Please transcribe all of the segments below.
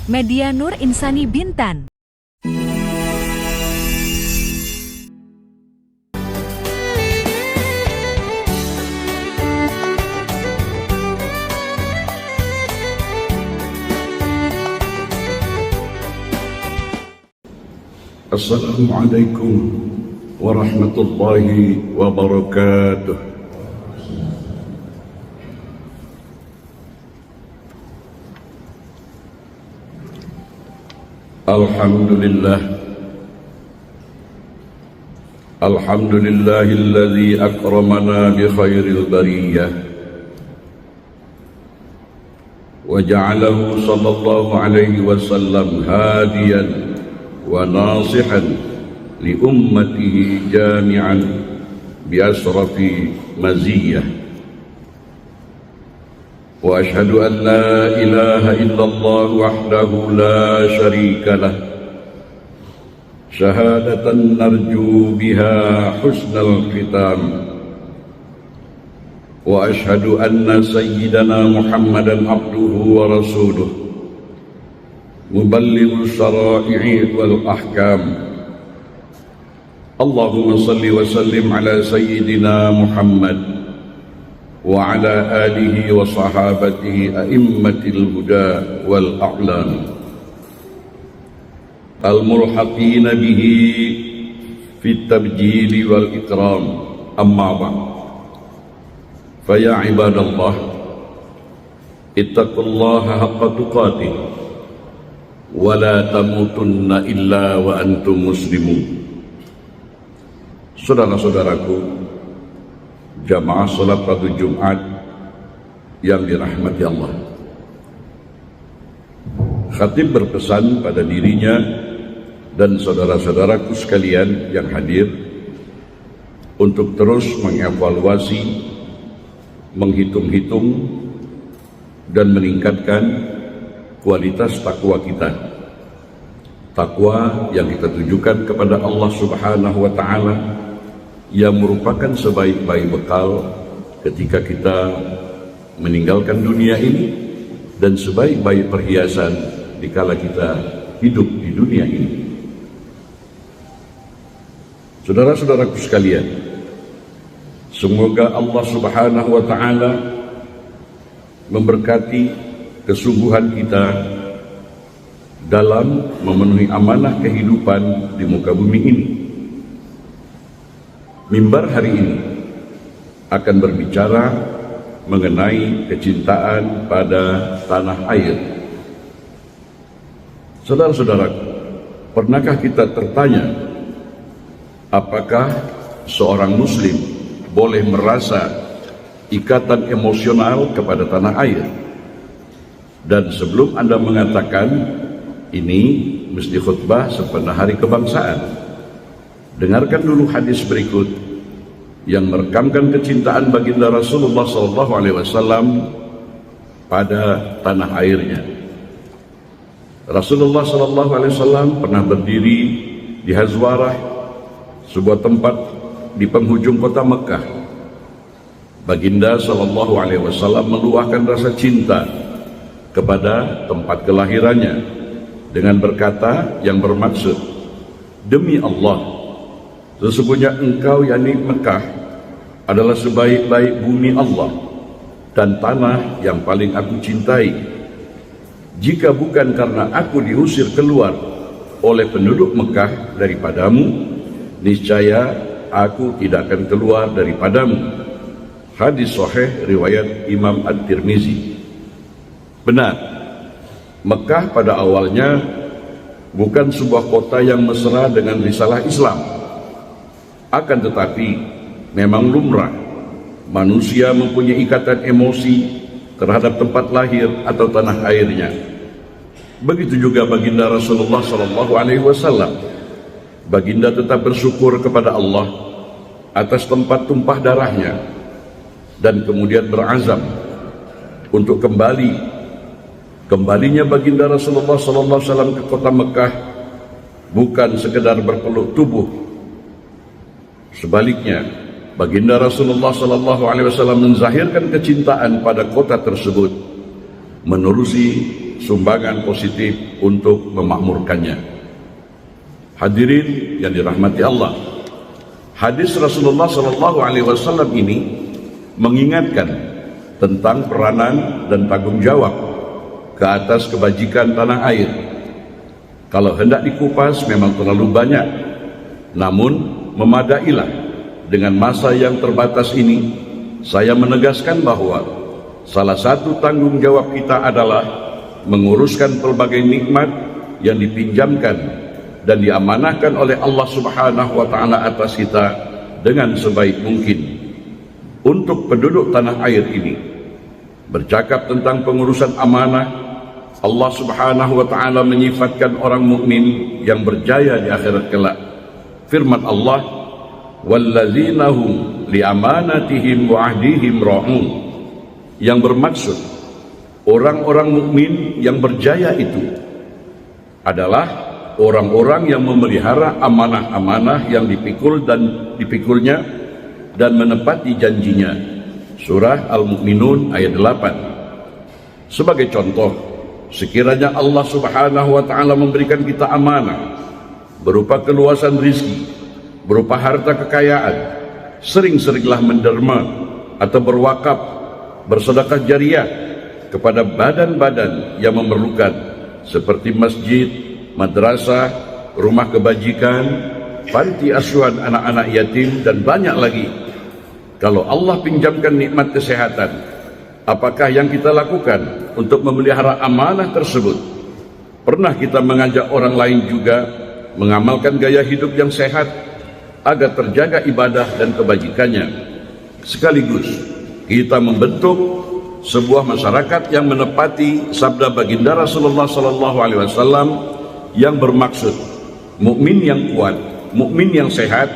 Media Nur Insani Bintan. Assalamualaikum warahmatullahi wabarakatuh. Alhamdulillahilladzi akramana bi khairil bariyah wa ja'alahu sallallahu alaihi wasallam hadiyan wa nasihan li ummatihi jami'an bi asrafi maziyah wa ashhadu an la ilaha illallah wahdahu la sharika lah syahadatan narju biha husnal khitam wa ashhadu anna sayyidana Muhammadan abduhu wa rasuluh muballighu syara'i'i wal ahkam. Allahumma salli wa sallim ala sayyidina Muhammad wa ala alihi wa sahabatihi a'immatil huda wal a'lam al-mulhaqina bihi fit tabjili wal ikram. Amma ba'd, fa ya ibadallah ittaqullaha haqqa tuqatih wa la tamutunna illa wa antum muslimun. Saudara-saudaraku jamaah salat pada Jumat yang dirahmati Allah, khatib berpesan pada dirinya dan saudara-saudaraku sekalian yang hadir untuk terus mengevaluasi, menghitung-hitung dan meningkatkan kualitas takwa kita. Takwa yang kita tujukan kepada Allah Subhanahu wa ta'ala, yang merupakan sebaik-baik bekal ketika kita meninggalkan dunia ini dan sebaik-baik perhiasan dikala kita hidup di dunia ini. Saudara-saudaraku sekalian, semoga Allah Subhanahu wa ta'ala memberkati kesungguhan kita dalam memenuhi amanah kehidupan di muka bumi ini. Mimbar hari ini akan berbicara mengenai kecintaan pada tanah air. Saudara-saudaraku, pernahkah kita tertanya, apakah seorang muslim boleh merasa ikatan emosional kepada tanah air? Dan sebelum Anda mengatakan ini mesti khutbah sepenuh hari kebangsaan, dengarkan dulu hadis berikut yang merekamkan kecintaan baginda Rasulullah SAW pada tanah airnya. Rasulullah SAW pernah berdiri di Hazwarah, sebuah tempat di penghujung kota Mekah. Baginda SAW meluahkan rasa cinta kepada tempat kelahirannya dengan berkata yang bermaksud, demi Allah, sesungguhnya engkau yakni Mekah adalah sebaik-baik bumi Allah dan tanah yang paling aku cintai. Jika bukan karena aku diusir keluar oleh penduduk Mekah daripadamu, niscaya aku tidak akan keluar daripadamu. Hadis sahih riwayat Imam At-Tirmizi. Benar, Mekah pada awalnya bukan sebuah kota yang mesra dengan risalah Islam. Akan tetapi memang lumrah manusia mempunyai ikatan emosi terhadap tempat lahir atau tanah airnya. Begitu juga baginda Rasulullah SAW. Baginda tetap bersyukur kepada Allah atas tempat tumpah darahnya dan kemudian berazam untuk kembalinya baginda Rasulullah SAW ke kota Mekah bukan sekedar berpeluk tubuh. Sebaliknya, baginda Rasulullah SAW menzahirkan kecintaan pada kota tersebut menerusi sumbangan positif untuk memakmurkannya. Hadirin yang dirahmati Allah, hadis Rasulullah SAW ini mengingatkan tentang peranan dan tanggung jawab ke atas kebajikan tanah air. Kalau hendak dikupas memang terlalu banyak, namun memadailah dengan masa yang terbatas ini. Saya menegaskan bahwa salah satu tanggung jawab kita adalah menguruskan pelbagai nikmat yang dipinjamkan dan diamanahkan oleh Allah Subhanahu wa Ta'ala atas kita dengan sebaik mungkin. Untuk penduduk tanah air ini, bercakap tentang pengurusan amanah, Allah Subhanahu wa Ta'ala menyifatkan orang mukmin yang berjaya di akhirat kelak. Firman Allah, walladzina hum liamanatihim wa ahdihim ra'un, yang bermaksud orang-orang mukmin yang berjaya itu adalah orang-orang yang memelihara amanah-amanah yang dipikulnya dan menepati janjinya. Surah Al-Mu'minun ayat 8. Sebagai contoh, sekiranya Allah Subhanahu wa Ta'ala memberikan kita amanah berupa keluasan rizki, berupa harta kekayaan, sering-seringlah menderma atau berwakaf, bersedekah jariah kepada badan-badan yang memerlukan seperti masjid, madrasah, rumah kebajikan, panti asuhan anak-anak yatim, dan banyak lagi. Kalau Allah pinjamkan nikmat kesehatan, apakah yang kita lakukan untuk memelihara amanah tersebut? Pernah kita mengajak orang lain juga mengamalkan gaya hidup yang sehat agar terjaga ibadah dan kebajikannya. Sekaligus kita membentuk sebuah masyarakat yang menepati sabda baginda Rasulullah SAW yang bermaksud mukmin yang kuat, mukmin yang sehat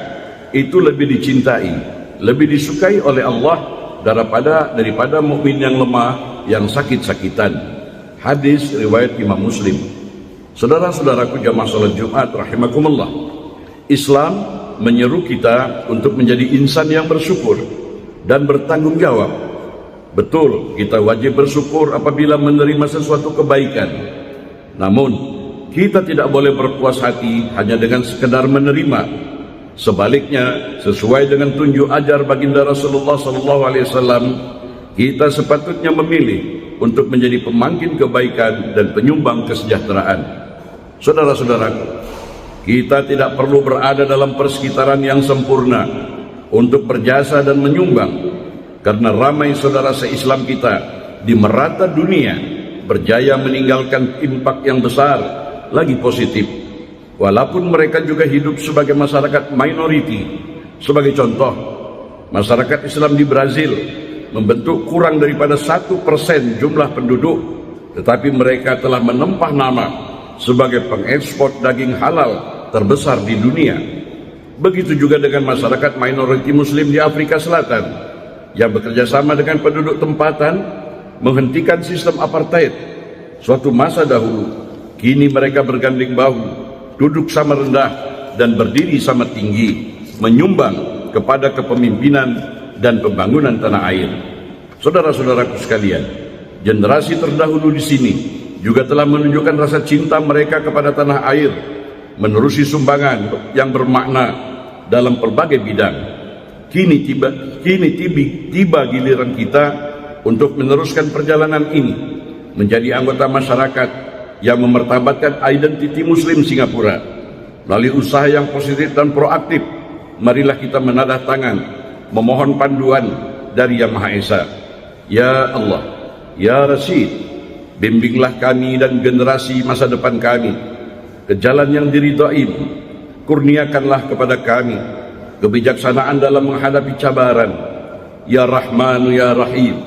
itu lebih dicintai, lebih disukai oleh Allah daripada mukmin yang lemah, yang sakit-sakitan. Hadis riwayat Imam Muslim. Saudara-saudaraku jamaah salat Jumat rahimakumullah, Islam menyeru kita untuk menjadi insan yang bersyukur dan bertanggung jawab. Betul, kita wajib bersyukur apabila menerima sesuatu kebaikan. Namun, kita tidak boleh berpuas hati hanya dengan sekedar menerima. Sebaliknya, sesuai dengan tunjuk ajar baginda Rasulullah SAW, kita sepatutnya memilih untuk menjadi pemangkin kebaikan dan penyumbang kesejahteraan. Saudara-saudaraku, kita tidak perlu berada dalam persekitaran yang sempurna untuk berjasa dan menyumbang, karena ramai saudara se-Islam kita di merata dunia berjaya meninggalkan impak yang besar lagi positif, walaupun mereka juga hidup sebagai masyarakat minoriti. Sebagai contoh, masyarakat Islam di Brazil membentuk kurang daripada 1% jumlah penduduk, tetapi mereka telah menempah nama sebagai pengekspor daging halal terbesar di dunia. Begitu juga dengan masyarakat minoriti muslim di Afrika Selatan yang bekerja sama dengan penduduk tempatan menghentikan sistem apartheid suatu masa dahulu. Kini mereka bergandeng bahu, duduk sama rendah dan berdiri sama tinggi, menyumbang kepada kepemimpinan dan pembangunan tanah air. Saudara-saudaraku sekalian, generasi terdahulu di sini juga telah menunjukkan rasa cinta mereka kepada tanah air, menerusi sumbangan yang bermakna dalam berbagai bidang. Kini tiba giliran kita untuk meneruskan perjalanan ini menjadi anggota masyarakat yang memartabatkan identiti Muslim Singapura. Melalui usaha yang positif dan proaktif, marilah kita menadah tangan, memohon panduan dari Yang Maha Esa. Ya Allah, Ya Rasyid, bimbinglah kami dan generasi masa depan kami ke jalan yang diridhai-Mu. Kurniakanlah kepada kami kebijaksanaan dalam menghadapi cabaran. Ya Rahmanu Ya Rahim,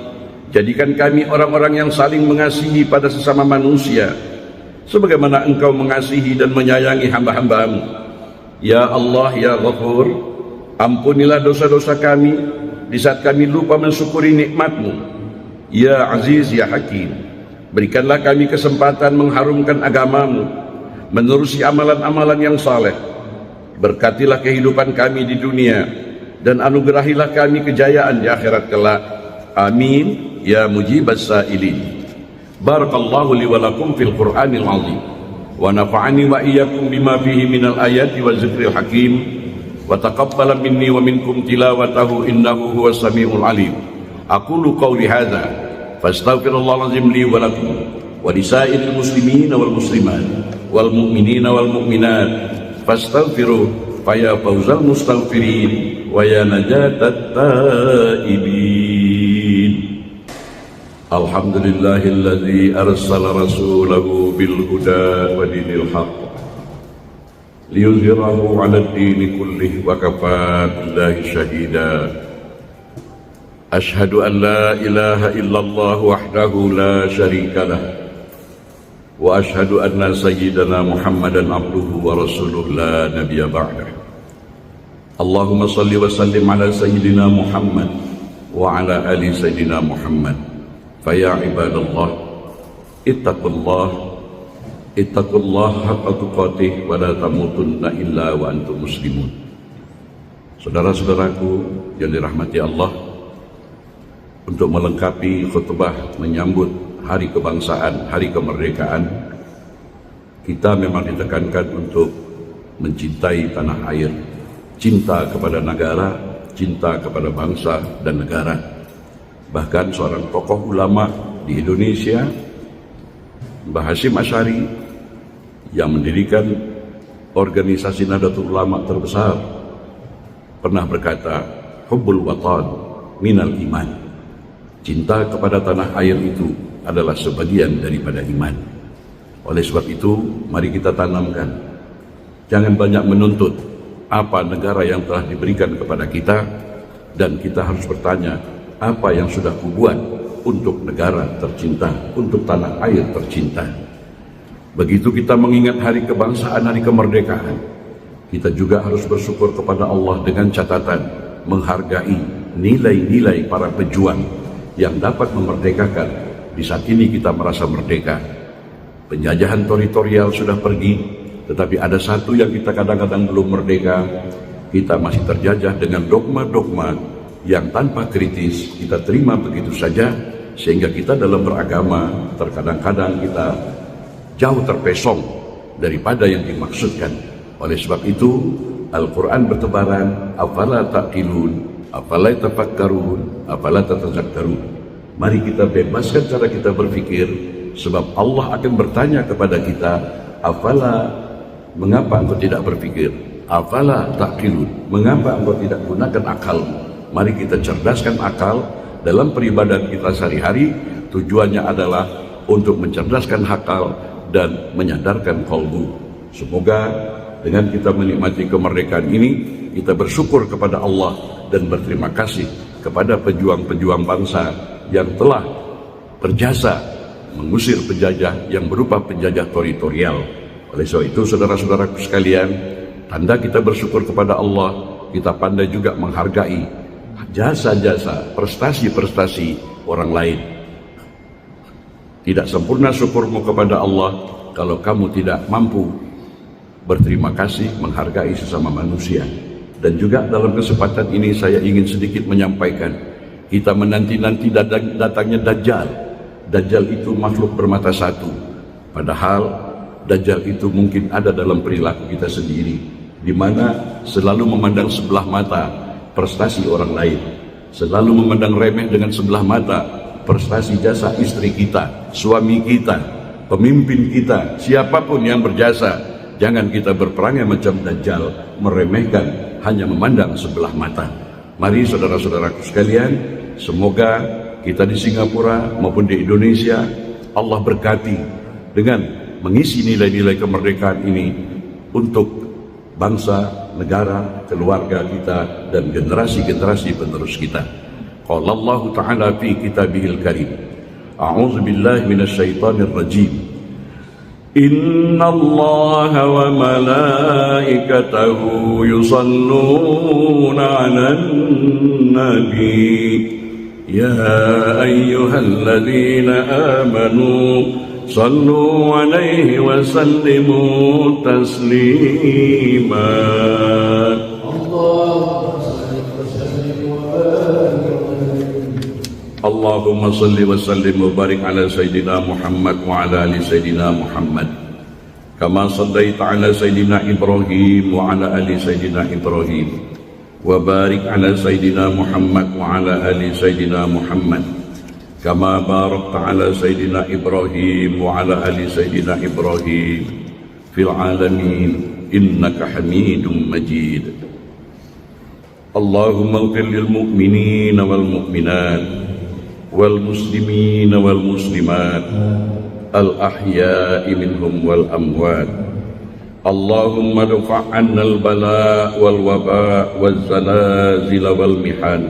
jadikan kami orang-orang yang saling mengasihi pada sesama manusia sebagaimana Engkau mengasihi dan menyayangi hamba-hamba-Mu. Ya Allah Ya Ghafur, ampunilah dosa-dosa kami di saat kami lupa mensyukuri nikmat-Mu. Ya Aziz Ya Hakim, berikanlah kami kesempatan mengharumkan agama-Mu, menerusi amalan-amalan yang saleh. Berkatilah kehidupan kami di dunia dan anugerahilah kami kejayaan di akhirat kelak. Amin ya mujibas sa'ilin. Barakallahu li wa lakum fil Qur'anil azim wa nafa'ani wa iyyakum bima fihi minal ayati wa zikril hakim wa taqabbala minni wa minkum tilawatahu innahu huwas samiul alim. Aqulu qawli hadza fastaghfirullahal azim li wa lakum wa lisairil muslimin wal muslimat wal mu'minina wal mu'minat fastaghfiruh faya fawzal mustaghfirin wa ya najatat taibin. Alhamdulillahilladzi arsala rasulahu bil huda wa dinil haqq liyuzhirahu 'ala ad-dini kullih wa kafaa billahi shahida. Ashhadu an la ilaha illallah wahdahu la syarika lah wa ashhadu anna sayyidana Muhammadan abduhu wa rasuluh la nabiyya ba'dah. Allahumma salli wa sallim ala sayyidina Muhammad wa ala ali sayyidina Muhammad. Faya ibadallah ittaqullah haqqa tuqatih wa la tamutunna illa wa antum muslimun. Saudara-saudaraku yang dirahmati Allah, untuk melengkapi khutbah menyambut hari kebangsaan, hari kemerdekaan, kita memang ditekankan untuk mencintai tanah air, cinta kepada negara, cinta kepada bangsa dan negara. Bahkan seorang tokoh ulama di Indonesia, Mbah Hasyim Asy'ari, yang mendirikan organisasi Nahdlatul Ulama terbesar, pernah berkata, hubbul watan minal iman. Cinta kepada tanah air itu adalah sebagian daripada iman. Oleh sebab itu, mari kita tanamkan, jangan banyak menuntut apa negara yang telah diberikan kepada kita, dan kita harus bertanya, apa yang sudah kubuat untuk negara tercinta, untuk tanah air tercinta. Begitu kita mengingat hari kebangsaan, hari kemerdekaan, kita juga harus bersyukur kepada Allah dengan catatan menghargai nilai-nilai para pejuang yang dapat memerdekakan. Di saat ini kita merasa merdeka. Penjajahan teritorial sudah pergi, tetapi ada satu yang kita kadang-kadang belum merdeka. Kita masih terjajah dengan dogma-dogma yang tanpa kritis kita terima begitu saja, sehingga kita dalam beragama terkadang-kadang kita jauh terpesong daripada yang dimaksudkan. Oleh sebab itu Al-Quran bertebaran, afala taqilun, afala tafakkarun, afala tatazakkarun. Mari kita bebaskan cara kita berpikir, sebab Allah akan bertanya kepada kita, afala, mengapa engkau tidak berpikir? Afala taqilun, mengapa engkau tidak gunakan akal? Mari kita cerdaskan akal dalam peribadatan kita sehari-hari. Tujuannya adalah untuk mencerdaskan akal dan menyadarkan qalbu. Semoga dengan kita menikmati kemerdekaan ini, kita bersyukur kepada Allah dan berterima kasih kepada pejuang-pejuang bangsa yang telah berjasa mengusir penjajah yang berupa penjajah teritorial. Oleh sebab itu, saudara-saudaraku sekalian, tanda kita bersyukur kepada Allah, kita pandai juga menghargai jasa-jasa, prestasi-prestasi orang lain. Tidak sempurna syukurmu kepada Allah kalau kamu tidak mampu berterima kasih, menghargai sesama manusia. Dan juga dalam kesempatan ini saya ingin sedikit menyampaikan, kita menanti-nanti datangnya Dajjal. Dajjal itu makhluk bermata satu, padahal Dajjal itu mungkin ada dalam perilaku kita sendiri, di mana selalu memandang sebelah mata prestasi orang lain, selalu memandang remeh dengan sebelah mata prestasi jasa istri kita, suami kita, pemimpin kita, siapapun yang berjasa. Jangan kita berperangai macam Dajjal, meremehkan, hanya memandang sebelah mata. Mari saudara-saudaraku sekalian, semoga kita di Singapura maupun di Indonesia, Allah berkati dengan mengisi nilai-nilai kemerdekaan ini untuk bangsa, negara, keluarga kita, dan generasi-generasi penerus kita. Qala Allah Ta'ala fi kitabihil karim, a'udzu billahi minasyaitonir rajim, inna allaha wa malaikatahu yusalluna 'alan nabi ya ayyuhalladzina amanu sallu 'alaihi wa sallimu taslima. Allahumma salli wa sallim wa barik ala Sayyidina Muhammad wa ala ali Sayyidina Muhammad kama sallaita ala Sayyidina Ibrahim wa ala ali Sayyidina Ibrahim wa barik ala Sayyidina Muhammad wa ala ali Sayyidina Muhammad kama barakta ala Sayyidina Ibrahim wa ala ali Sayyidina Ibrahim fil alamin innaka Hamidum Majid. Allahumma ighfir lil mu'minina wal mu'minat wal muslimina wal muslimat al ahya'i minhum wal amwat. Allahumma dafa' 'anna al bala' wal waba' wal zalazil wal mihan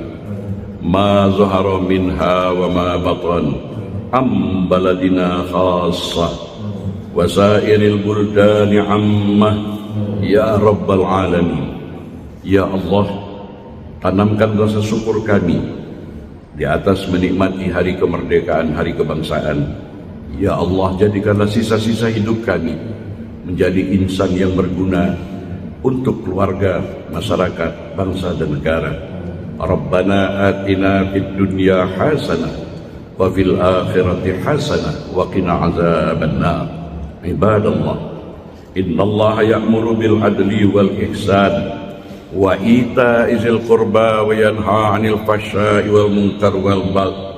ma zahara minha wa ma batan am baladina khassah wa sairil buldani ammah ya rabbal alamin. Ya Allah, tanamkan rasa syukur kami di atas menikmati hari kemerdekaan, hari kebangsaan. Ya Allah, jadikanlah sisa-sisa hidup kami menjadi insan yang berguna untuk keluarga, masyarakat, bangsa dan negara. Rabbana atina fid dunya hasanah wa fil akhirati hasanah wa qina azabannar. Ibadallah, innallaha ya'muru bil adli wal ihsan wa ita'izil qurba wa yanha 'anil fahsya'i wal munkar wal baghi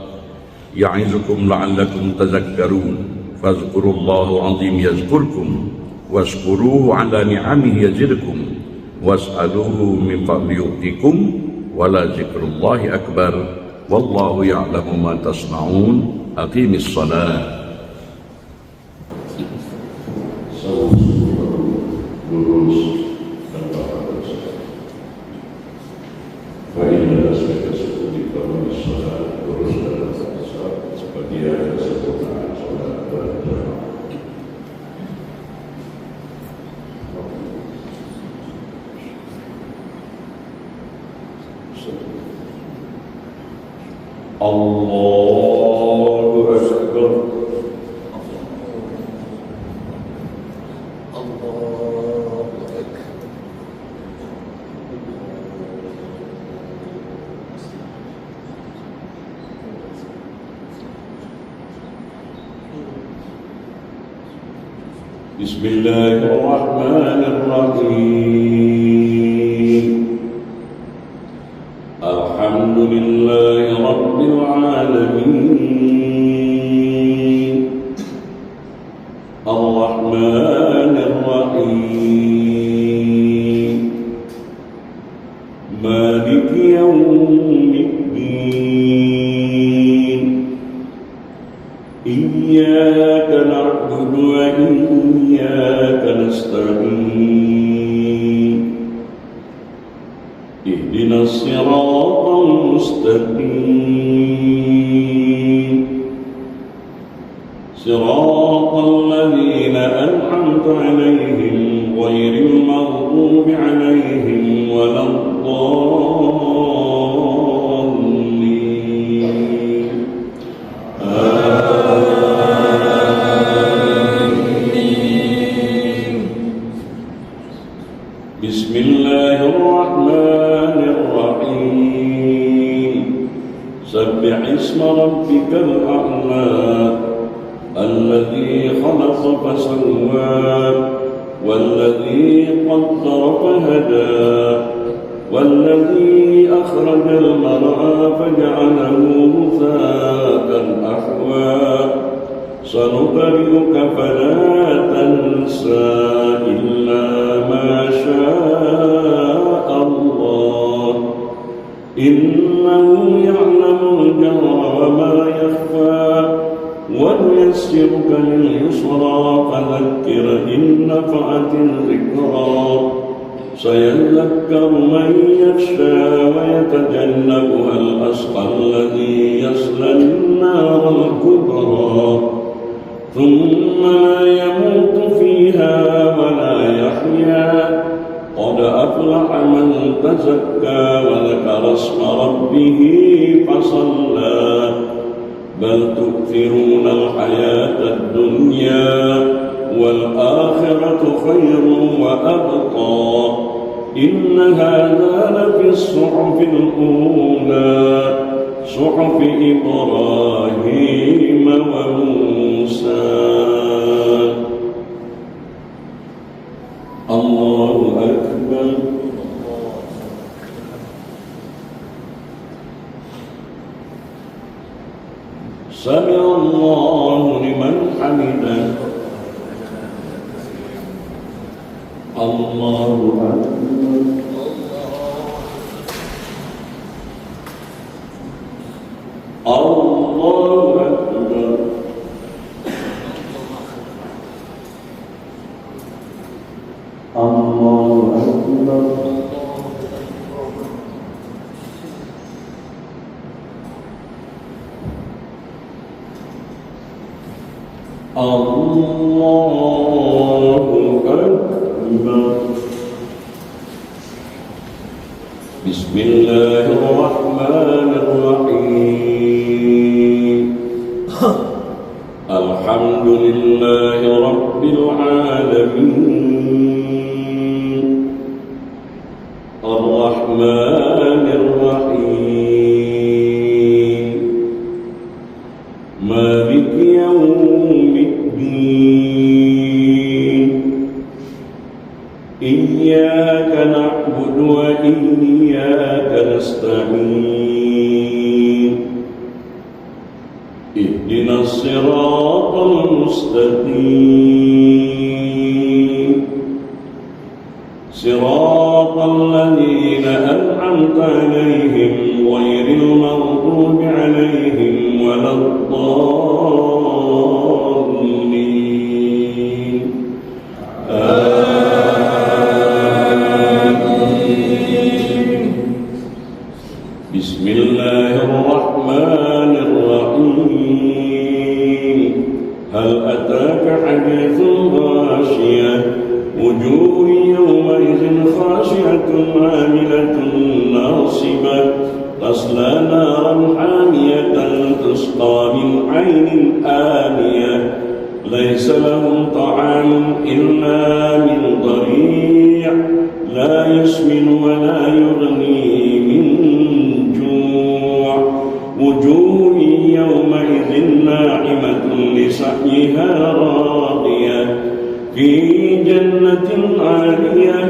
ya'izukum la'allakum tadhakkarun. Fadhkurullaha 'azim yazkurkum washkuruhu 'ala ni'amihi yazidkum was'aluhu min fadli yu'tikum wa la dzikrullahi akbar wallahu ya'lamu ma tasna'un. Aqimis shalah. Allahu Akbar. Bismillahirrahmanirrahim. Alhamdulillahi Rabbil Alamin Ar-Rahmanir Rahim Maliki Yawmiddin Iyyaka na'budu wa iyyaka nasta'in Ihdinas siratal mustaqim Siratal ladzina an'amta 'alaihim ghairil maghdubi 'alaihim waladdallin. Amin. Bismillahirrahmanirrahim. Sabbih isma rabbikal a'la الذي خلق فسوى والذي قدر فهدى والذي أخرج المرعى فجعله غثاء أحوى سنقرئك فلا تنسى إلا ما شاء الله إنه يعلم الجهر وما يخفى ونيسرك لليسرى فذكر إن نفعت الذكرى سيذكر من يخشى ويتجنبها الأشقى الذي يصلى النار الكبرى ثم لا يموت فيها ولا يحيا قد أفلح من تزكى وذكر اسم ربه فصلى بل تؤثرون الحياة الدنيا والآخرة خير وأبقى إن هذا لفي الصحف الأولى صحف إبراهيم وموسى. الله أكبر. سمع الله لمن حمده. الله أكبر. الله أكبر. الله أكبر. الله أكبر. بسم الله الرحمن الرحيم. الحمد لله رب العالمين. الرحمن الرحيم. مالك يوم الدين. إياك نعبد وإياك نستعين. اهدنا الصراط المستقيم. صراط الذين أنعمت عليهم غير المغضوب عليهم ولا الضالين. آمين. بسم الله الرحمن الرحيم. هل أتاك حديث الغاشية؟ وجوه يومئذ خاشعة عاملة ناصبة تصلى نارا حامية تسقى من عين آنية ليس لهم طعام إلا من ضريع لا يسمن ولا يغني من جوع. وجوه يومئذ ناعمة لسعيها راضية في جنة عالية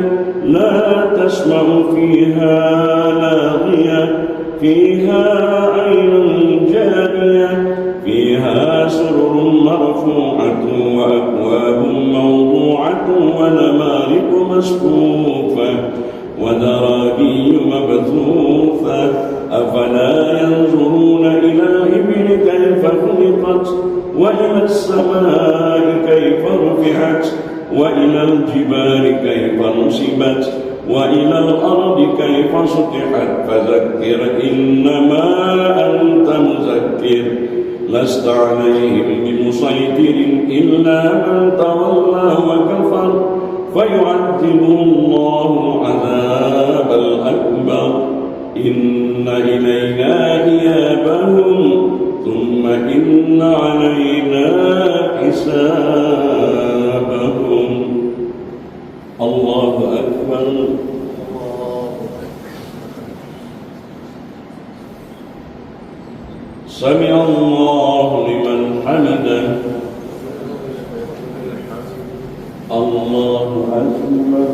لا تسمع فيها لاغية فيها عين جارية فيها سرر مرفوعة وأكواب موضوعة ونمارق مصفوفة وزرابي مبثوثة. أفلا ينظرون إلى الإبل كيف خلقت وإلى السماء كيف رفعت وإلى الجبال كيف نصبت وإلى الأرض كيف سطحت. فذكر إنما أنت مذكر لست عليهم بمسيطر إلا من تولى وكفر فيعذبه الله العذاب الأكبر. إن إلينا إيابهم ثم إن علينا حسابهم. الله أكبر. سمع الله لمن حمده. الله أكبر.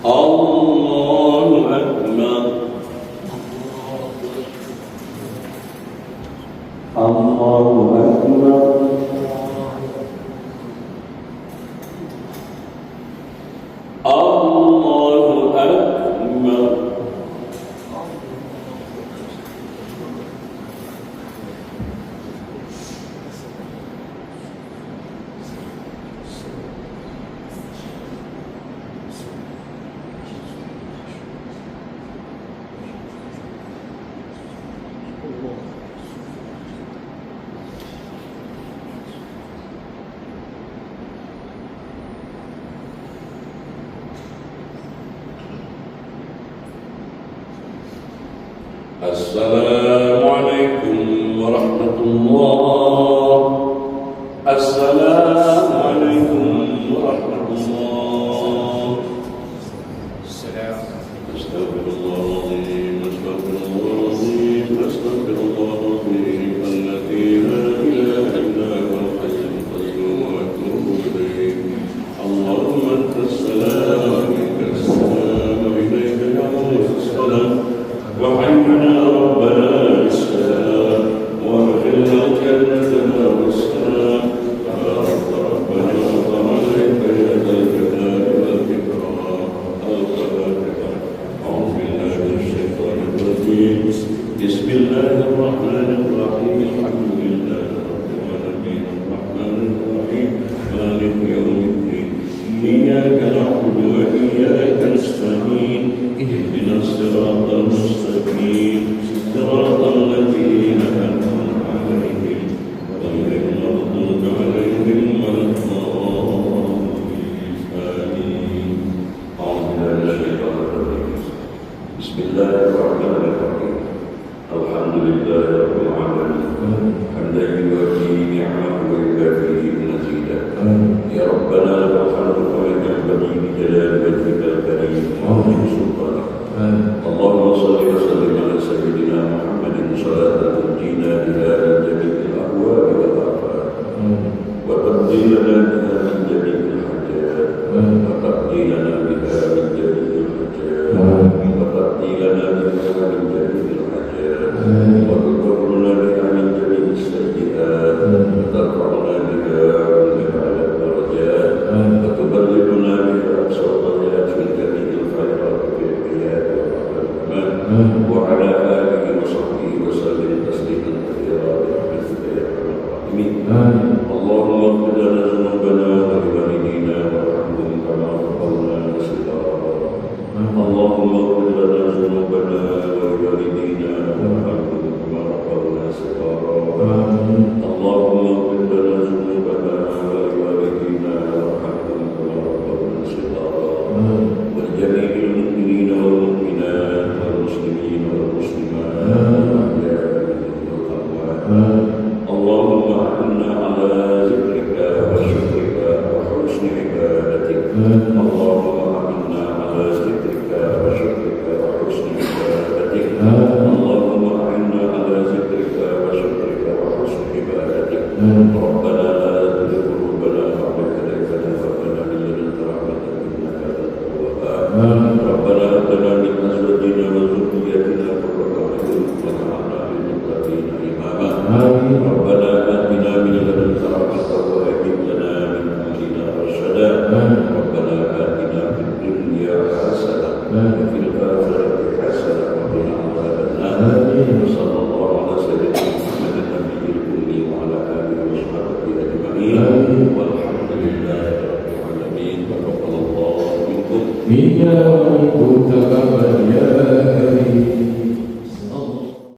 الله أكبر. الله أكبر. الله أكبر. وتقضي لنا بها من جميع الحاجات وتقضي لنا بها من جميع الحاجات وتقضي لنا بها من جميع الحاجات وتكفرنا بها من جميع السيئات وترفعنا بها من أعلى الدرجات وتبلغنا بها أقصى الغايات من جميع الخيرات في الحياة والممات وعلى آله وصحبه وسلم تسليما كثيرا برحمتك يا أرحم الراحمين. اللهم اغفر لنا ذنوبنا ولوالدينا وارحمهم كما ربونا صغارا. اللهم اغفر لنا ذنوبنا ولوالدينا وارحمهم كما ربونا صغارا. اللهم اغفر لنا ذنوبنا ولوالدينا وارحمهم كما ربونا صغارا. ولجميع المؤمنين والمؤمنات والمسلمين والمسلمات الأحياء منهم والأموات. اللهم أعنا على ذكرك وشكرك وحسن عبادتك. اللهم أعنا على ذكرك وشكرك وحسن عبادتك. اللهم أعنا على ذكرك وشكرك وحسن عبادتك. ربنا لا تزغ قلوبنا بعد إذ هديتنا وهب لنا من لدنك رحمة إنك أنت الوهاب. ربنا هب لنا من أزواجنا وذرياتنا قرة أعين واجعلنا للمتقين إماما. ربنا آتنا من لدنك رحمة وهب لنا من أمرنا رشدا. ربنا آتنا في الدنيا حسنة وفي الآخرة حسنة وقنا عذاب النار. وصلى الله على سيدنا محمد النبي الأمي وعلى آله وصحبه أجمعين والحمد لله رب العالمين. تقبل الله منكم. منا ومنكم تقبل يا كريم.